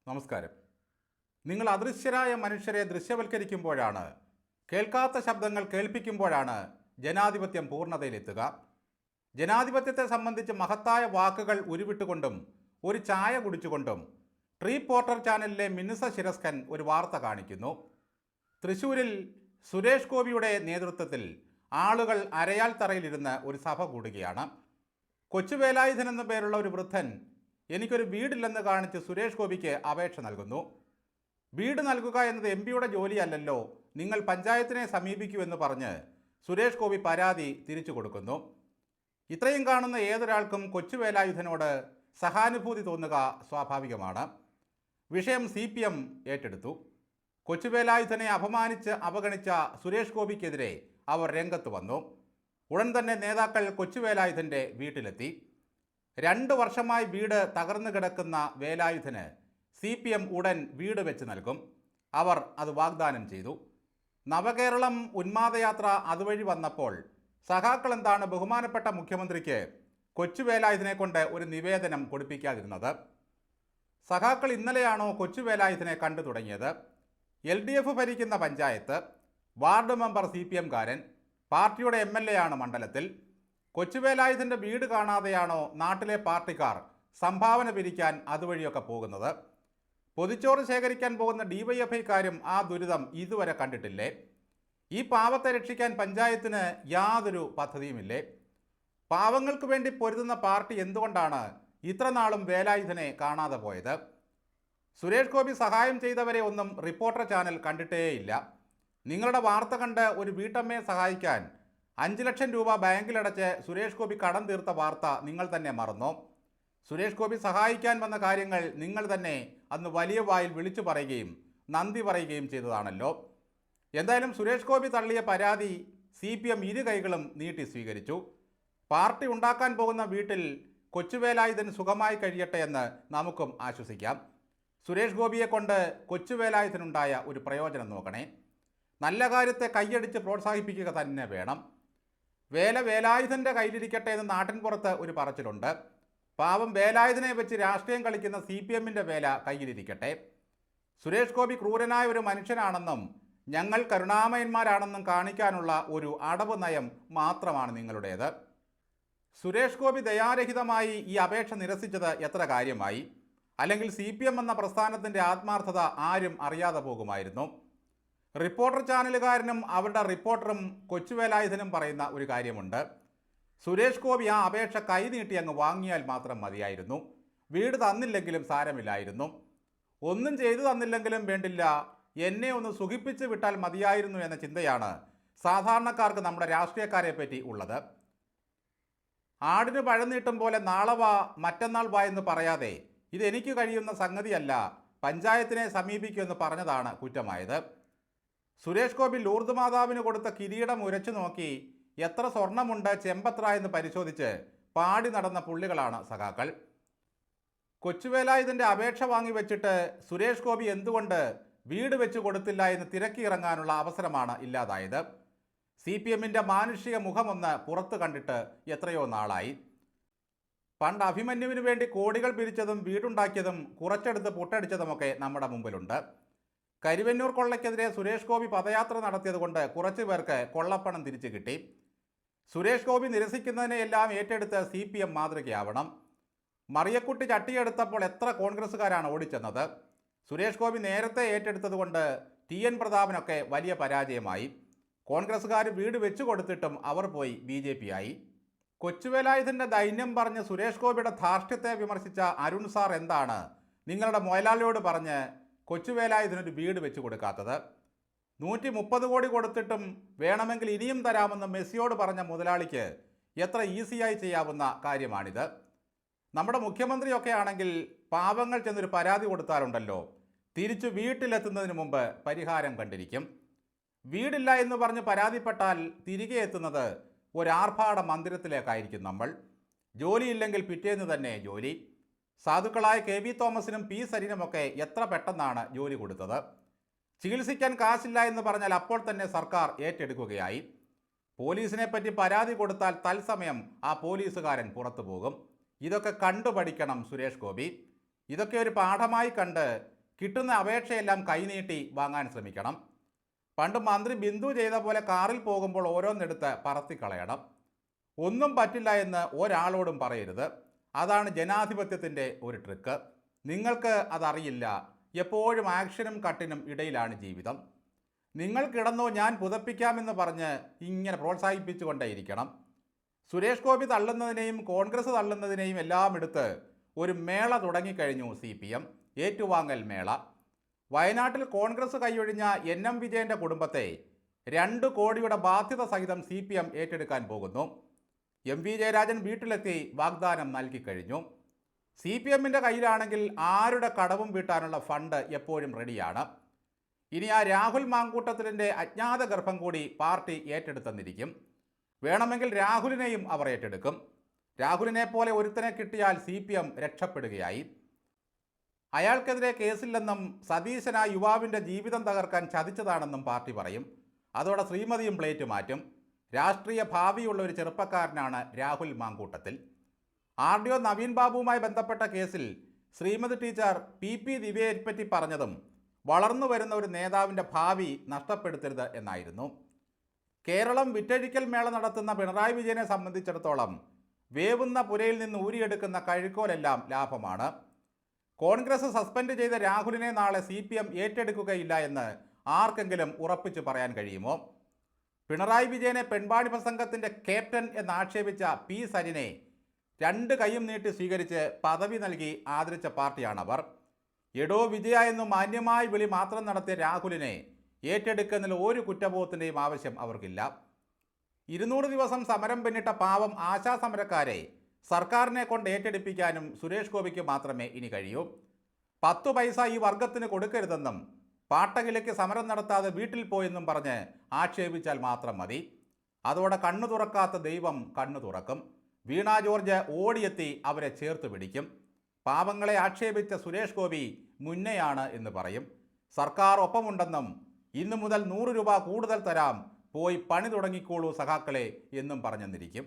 നമസ്കാരം. നിങ്ങൾ അദൃശ്യരായ മനുഷ്യരെ ദൃശ്യവൽക്കരിക്കുമ്പോഴാണ്, കേൾക്കാത്ത ശബ്ദങ്ങൾ കേൾപ്പിക്കുമ്പോഴാണ് ജനാധിപത്യം പൂർണ്ണതയിലെത്തുക. ജനാധിപത്യത്തെ സംബന്ധിച്ച് മഹത്തായ വാക്കുകൾ ഉരുവിട്ടുകൊണ്ടും ഒരു ചായ കുടിച്ചുകൊണ്ടും ട്രീ പോർട്ടർ ചാനലിലെ മിനുസ ശിരസ്കൻ ഒരു വാർത്ത കാണിക്കുന്നു. തൃശ്ശൂരിൽ സുരേഷ് ഗോപിയുടെ നേതൃത്വത്തിൽ ആളുകൾ അരയാൽ തറയിലിരുന്ന് ഒരു സഭ കൂടുകയാണ്. കൊച്ചുവേലായുധൻ എന്ന പേരുള്ള ഒരു വൃദ്ധൻ എനിക്കൊരു വീടില്ലെന്ന് കാണിച്ച് സുരേഷ് ഗോപിക്ക് അപേക്ഷ നൽകുന്നു. വീട് നൽകുക എന്നത് എം പിയുടെ ജോലിയല്ലല്ലോ, നിങ്ങൾ പഞ്ചായത്തിനെ സമീപിക്കൂ എന്ന് പറഞ്ഞ് സുരേഷ് ഗോപി പരാതി തിരിച്ചു കൊടുക്കുന്നു. ഇത്രയും കാണുന്ന ഏതൊരാൾക്കും കൊച്ചുവേലായുധനോട് സഹാനുഭൂതി തോന്നുക സ്വാഭാവികമാണ്. വിഷയം CPM ഏറ്റെടുത്തു. കൊച്ചുവേലായുധനെ അപമാനിച്ച് അവഗണിച്ച സുരേഷ് ഗോപിക്കെതിരെ അവർ രംഗത്ത് വന്നു. ഉടൻ തന്നെ നേതാക്കൾ കൊച്ചുവേലായുധൻ്റെ വീട്ടിലെത്തി. 2 വർഷമായി വീട് തകർന്നു കിടക്കുന്ന വേലായുധന് CPM ഉടൻ വീട് വെച്ച് നൽകും. അവർ അത് വാഗ്ദാനം ചെയ്തു. നവകേരളം ഉന്മാദയാത്ര അതുവഴി വന്നപ്പോൾ സഖാക്കൾ എന്താണ് ബഹുമാനപ്പെട്ട മുഖ്യമന്ത്രിക്ക് കൊച്ചുവേലായുധനെ കൊണ്ട് ഒരു നിവേദനം കൊടുപ്പിക്കാതിരുന്നത്? സഖാക്കൾ ഇന്നലെയാണോ കൊച്ചുവേലായുധനെ കണ്ടു തുടങ്ങിയത്? LDF ഭരിക്കുന്ന പഞ്ചായത്ത്, വാർഡ് മെമ്പർ CPMകാരൻ, പാർട്ടിയുടെ MLA ആണ് മണ്ഡലത്തിൽ. കൊച്ചുവേലായുധൻ്റെ വീട് കാണാതെയാണോ നാട്ടിലെ പാർട്ടിക്കാർ സംഭാവന പിരിക്കാൻ അതുവഴിയൊക്കെ പോകുന്നത്? പൊതിച്ചോറ് ശേഖരിക്കാൻ പോകുന്ന DYFIക്കാരും ആ ദുരിതം ഇതുവരെ കണ്ടിട്ടില്ലേ? ഈ പാവത്തെ രക്ഷിക്കാൻ പഞ്ചായത്തിന് യാതൊരു പദ്ധതിയുമില്ലേ? പാവങ്ങൾക്ക് വേണ്ടി പൊരുതുന്ന പാർട്ടി എന്തുകൊണ്ടാണ് ഇത്ര നാളും വേലായുധനെ കാണാതെ പോയത്? സുരേഷ് ഗോപി സഹായം ചെയ്തവരെ ഒന്നും റിപ്പോർട്ടർ ചാനൽ കണ്ടിട്ടേയില്ല. നിങ്ങളുടെ വാർത്ത കണ്ട് ഒരു വീട്ടമ്മയെ സഹായിക്കാൻ 5 ലക്ഷം രൂപ ബാങ്കിലടച്ച് സുരേഷ് ഗോപി കടം തീർത്ത വാർത്ത നിങ്ങൾ തന്നെ മറന്നോ? സുരേഷ് ഗോപി സഹായിക്കാൻ വന്ന കാര്യങ്ങൾ നിങ്ങൾ തന്നെ അന്ന് വലിയ വായിൽ വിളിച്ചു പറയുകയും നന്ദി പറയുകയും ചെയ്തതാണല്ലോ. എന്തായാലും സുരേഷ് ഗോപി തള്ളിയ പരാതി CPM ഇരു കൈകളും നീട്ടി സ്വീകരിച്ചു. പാർട്ടി ഉണ്ടാക്കാൻ പോകുന്ന വീട്ടിൽ കൊച്ചുവേലായുധൻ സുഖമായി കഴിയട്ടെ എന്ന് നമുക്കും ആശ്വസിക്കാം. സുരേഷ് ഗോപിയെ കൊണ്ട് കൊച്ചുവേലായുധനുണ്ടായ ഒരു പ്രയോജനം നോക്കണേ. നല്ല കാര്യത്തെ കൈയടിച്ച് പ്രോത്സാഹിപ്പിക്കുക തന്നെ വേണം. വേലായുധൻ്റെ കയ്യിലിരിക്കട്ടെ എന്ന് നാട്ടിൻപുറത്ത് ഒരു പറച്ചിലുണ്ട്. പാവം വേലായുധനെ വെച്ച് രാഷ്ട്രീയം കളിക്കുന്ന CPMൻ്റെ വേല കയ്യിലിരിക്കട്ടെ. സുരേഷ് ഗോപി ക്രൂരനായ ഒരു മനുഷ്യനാണെന്നും ഞങ്ങൾ കരുണാമയന്മാരാണെന്നും കാണിക്കാനുള്ള ഒരു അടവ് നയം മാത്രമാണ് നിങ്ങളുടേത്. സുരേഷ് ഗോപി ദയാരഹിതമായി ഈ അപേക്ഷ നിരസിച്ചത് എത്ര കാര്യമായി? അല്ലെങ്കിൽ CPM എന്ന പ്രസ്ഥാനത്തിൻ്റെ ആത്മാർത്ഥത ആരും അറിയാതെ പോകുമായിരുന്നു. റിപ്പോർട്ടർ ചാനലുകാരനും അവരുടെ റിപ്പോർട്ടറും കൊച്ചുവേലായുധനും പറയുന്ന ഒരു കാര്യമുണ്ട്. സുരേഷ് ഗോപി ആ അപേക്ഷ കൈനീട്ടി അങ്ങ് വാങ്ങിയാൽ മാത്രം മതിയായിരുന്നു. വീട് തന്നില്ലെങ്കിലും സാരമില്ലായിരുന്നു. ഒന്നും ചെയ്തു തന്നില്ലെങ്കിലും വേണ്ടില്ല, എന്നെ ഒന്ന് സുഖിപ്പിച്ച് വിട്ടാൽ മതിയായിരുന്നു എന്ന ചിന്തയാണ് സാധാരണക്കാർക്ക് നമ്മുടെ രാഷ്ട്രീയക്കാരെ പറ്റി ഉള്ളത്. ആടിന് പഴം നീട്ടും പോലെ നാളെ വാ മറ്റന്നാൾ വാ എന്ന് പറയാതെ ഇതെനിക്ക് കഴിയുന്ന സംഗതിയല്ല, പഞ്ചായത്തിനെ സമീപിക്കുമെന്ന് പറഞ്ഞതാണ് കുറ്റമായത്. സുരേഷ് ഗോപി ലൂർദ് മാതാവിന് കൊടുത്ത കിരീടം ഉരച്ചു നോക്കി എത്ര സ്വർണമുണ്ട് ചെമ്പത്ര എന്ന് പരിശോധിച്ച് പാടി നടന്ന പുള്ളികളാണ് സഖാക്കൾ. കൊച്ചുവേലായുധൻ്റെ അപേക്ഷ വാങ്ങി വെച്ചിട്ട് സുരേഷ് ഗോപി എന്തുകൊണ്ട് വീട് വെച്ച് കൊടുത്തില്ല എന്ന് തിരക്കിയിറങ്ങാനുള്ള അവസരമാണ് ഇല്ലാതായത്. CPMൻ്റെ മാനുഷിക മുഖമൊന്ന് പുറത്ത് കണ്ടിട്ട് എത്രയോ നാളായി. പണ്ട് അഭിമന്യുവിന് വേണ്ടി കോടികൾ പിരിച്ചതും വീടുണ്ടാക്കിയതും കുറച്ചെടുത്ത് പുട്ടടിച്ചതുമൊക്കെ നമ്മുടെ മുമ്പിലുണ്ട്. കരുവന്നൂർ കൊള്ളയ്ക്കെതിരെ സുരേഷ് ഗോപി പദയാത്ര നടത്തിയതുകൊണ്ട് കുറച്ചു പേർക്ക് കൊള്ളപ്പണം തിരിച്ചു കിട്ടി. സുരേഷ് ഗോപി നിരസിക്കുന്നതിനെയെല്ലാം ഏറ്റെടുത്ത് CPM മാതൃകയാവണം. മറിയക്കുട്ടി ചട്ടിയെടുത്തപ്പോൾ എത്ര കോൺഗ്രസ്സുകാരാണ് ഓടിച്ചെന്നത്? സുരേഷ് ഗോപി നേരത്തെ ഏറ്റെടുത്തതുകൊണ്ട് TN പ്രതാപനൊക്കെ വലിയ പരാജയമായി. കോൺഗ്രസ്സുകാർ വീട് വെച്ചു കൊടുത്തിട്ടും അവർ പോയി BJP ആയി. കൊച്ചുവേലായുധൻ്റെ ദൈന്യം പറഞ്ഞ് സുരേഷ് ഗോപിയുടെ ധാർഷ്ട്യത്തെ വിമർശിച്ച അരുൺ സാർ എന്താണ് നിങ്ങളുടെ മുതലാളിയോട് പറഞ്ഞ് കൊച്ചുവേലായുധനൊരു വീട് വെച്ച് കൊടുക്കാത്തത്? 130 കോടി കൊടുത്തിട്ടും വേണമെങ്കിൽ ഇനിയും തരാമെന്ന് മെസ്സിയോട് പറഞ്ഞ മുതലാളിക്ക് എത്ര ഈസിയായി ചെയ്യാവുന്ന കാര്യമാണിത്. നമ്മുടെ മുഖ്യമന്ത്രിയൊക്കെ ആണെങ്കിൽ പാവങ്ങൾ ചെന്നൊരു പരാതി കൊടുത്താലുണ്ടല്ലോ, തിരിച്ചു വീട്ടിലെത്തുന്നതിന് മുമ്പ് പരിഹാരം കണ്ടിരിക്കും. വീടില്ല എന്ന് പറഞ്ഞ് പരാതിപ്പെട്ടാൽ തിരികെ എത്തുന്നത് ഒരാർഭാട മന്ദിരത്തിലേക്കായിരിക്കും നമ്മൾ. ജോലിയില്ലെങ്കിൽ പിറ്റേന്ന് തന്നെ ജോലി. സാധുക്കളായ KV തോമസിനും P സരിനുമൊക്കെ എത്ര പെട്ടെന്നാണ് ജോലി കൊടുത്തത്. ചികിത്സിക്കാൻ കാശില്ല എന്ന് പറഞ്ഞാൽ അപ്പോൾ തന്നെ സർക്കാർ ഏറ്റെടുക്കുകയായി. പോലീസിനെ പറ്റി പരാതി കൊടുത്താൽ തത്സമയം ആ പോലീസുകാരൻ പുറത്തു പോകും. ഇതൊക്കെ കണ്ടുപഠിക്കണം സുരേഷ് ഗോപി. ഇതൊക്കെ ഒരു പാഠമായി കണ്ട് കിട്ടുന്ന അപേക്ഷയെല്ലാം കൈനീട്ടി വാങ്ങാൻ ശ്രമിക്കണം. പണ്ട് മന്ത്രി ബിന്ദു ചെയ്ത പോലെ കാറിൽ പോകുമ്പോൾ ഓരോന്നെടുത്ത് പറത്തിക്കളയണം. ഒന്നും പറ്റില്ല എന്ന് ഒരാളോടും പറയരുത്. അതാണ് ജനാധിപത്യത്തിൻ്റെ ഒരു ട്രിക്ക്. നിങ്ങൾക്ക് അതറിയില്ല. എപ്പോഴും ആക്ഷനും കട്ടിനും ഇടയിലാണ് ജീവിതം. നിങ്ങൾ കിടന്നോ, ഞാൻ പുതപ്പിക്കാമെന്ന് പറഞ്ഞ് ഇങ്ങനെ പ്രോത്സാഹിപ്പിച്ചുകൊണ്ടേയിരിക്കണം. സുരേഷ് ഗോപി തള്ളുന്നതിനെയും കോൺഗ്രസ് തള്ളുന്നതിനെയും എല്ലാം എടുത്ത് ഒരു മേള തുടങ്ങിക്കഴിഞ്ഞു CPM. ഏറ്റുവാങ്ങൽ മേള. വയനാട്ടിൽ കോൺഗ്രസ് കൈയൊഴിഞ്ഞ NM വിജയൻ്റെ കുടുംബത്തെ 2 കോടിയുടെ ബാധ്യത സഹിതം CPM ഏറ്റെടുക്കാൻ പോകുന്നു. MV ജയരാജൻ വീട്ടിലെത്തി വാഗ്ദാനം നൽകിക്കഴിഞ്ഞു. CPMൻ്റെ കയ്യിലാണെങ്കിൽ ആരുടെ കടവും വീട്ടാനുള്ള ഫണ്ട് എപ്പോഴും റെഡിയാണ്. ഇനി ആ രാഹുൽ മാങ്കൂട്ടത്തിലിൻ്റെ അജ്ഞാത ഗർഭം കൂടി പാർട്ടി ഏറ്റെടുത്തെന്നിരിക്കും. വേണമെങ്കിൽ രാഹുലിനെയും അവർ ഏറ്റെടുക്കും. രാഹുലിനെ പോലെ ഒരുത്തനെ കിട്ടിയാൽ CPM രക്ഷപ്പെടുകയായി. അയാൾക്കെതിരെ കേസില്ലെന്നും സതീശൻ ആ യുവാവിൻ്റെ ജീവിതം തകർക്കാൻ ചതിച്ചതാണെന്നും പാർട്ടി പറയും. അതോടെ ശ്രീമതിയും പ്ലേറ്റ് മാറ്റും. രാഷ്ട്രീയ ഭാവിയുള്ള ഒരു ചെറുപ്പക്കാരനാണ് രാഹുൽ മാങ്കൂട്ടത്തിൽ. RDO നവീൻ ബാബുവുമായി ബന്ധപ്പെട്ട കേസിൽ ശ്രീമതി ടീച്ചർ PP ദിവ്യയെപ്പറ്റി പറഞ്ഞതും വളർന്നു വരുന്ന ഒരു നേതാവിൻ്റെ ഭാവി നഷ്ടപ്പെടുത്തരുത് എന്നായിരുന്നു. കേരളം വിറ്റഴിക്കൽ മേള നടത്തുന്ന പിണറായി വിജയനെ സംബന്ധിച്ചിടത്തോളം വേവുന്ന പുരയിൽ നിന്ന് ഊരിയെടുക്കുന്ന കഴുക്കോലെല്ലാം ലാഭമാണ്. കോൺഗ്രസ് സസ്പെൻഡ് ചെയ്ത രാഹുലിനെ നാളെ CPM ഏറ്റെടുക്കുകയില്ല എന്ന് ആർക്കെങ്കിലും ഉറപ്പിച്ചു പറയാൻ കഴിയുമോ? പിണറായി വിജയനെ പെൺവാണി പ്രസംഗത്തിൻ്റെ ക്യാപ്റ്റൻ എന്നാക്ഷേപിച്ച P സരിനെ 2 കൈയും നീട്ടി സ്വീകരിച്ച് പദവി നൽകി ആദരിച്ച പാർട്ടിയാണവർ. എടോ വിജയ എന്നു മാന്യമായി വിളി മാത്രം നടത്തിയ രാഹുലിനെ ഏറ്റെടുക്കുന്നതിൽ ഒരു കുറ്റബോധത്തിൻ്റെയും ആവശ്യം അവർക്കില്ല. 200 ദിവസം സമരം പിന്നിട്ട പാവം ആശാസമരക്കാരെ സർക്കാരിനെ കൊണ്ട് ഏറ്റെടുപ്പിക്കാനും സുരേഷ് ഗോപിക്ക് മാത്രമേ ഇനി കഴിയൂ. 10 പൈസ ഈ വർഗത്തിന് കൊടുക്കരുതെന്നും പാട്ടകിലേക്ക് സമരം നടത്താതെ വീട്ടിൽ പോയെന്നും പറഞ്ഞ് ആക്ഷേപിച്ചാൽ മാത്രം മതി. അതോടെ കണ്ണു തുറക്കാത്ത ദൈവം കണ്ണു തുറക്കും. വീണ ജോർജ് ഓടിയെത്തി അവരെ ചേർത്ത് പിടിക്കും. പാവങ്ങളെ ആക്ഷേപിച്ച സുരേഷ് ഗോപി മുന്നയാണ് എന്ന് പറയും. സർക്കാർ ഒപ്പമുണ്ടെന്നും ഇന്നു മുതൽ 100 രൂപ കൂടുതൽ തരാം, പോയി പണി തുടങ്ങിക്കോളൂ സഖാക്കളെ എന്നും പറഞ്ഞെന്നിരിക്കും.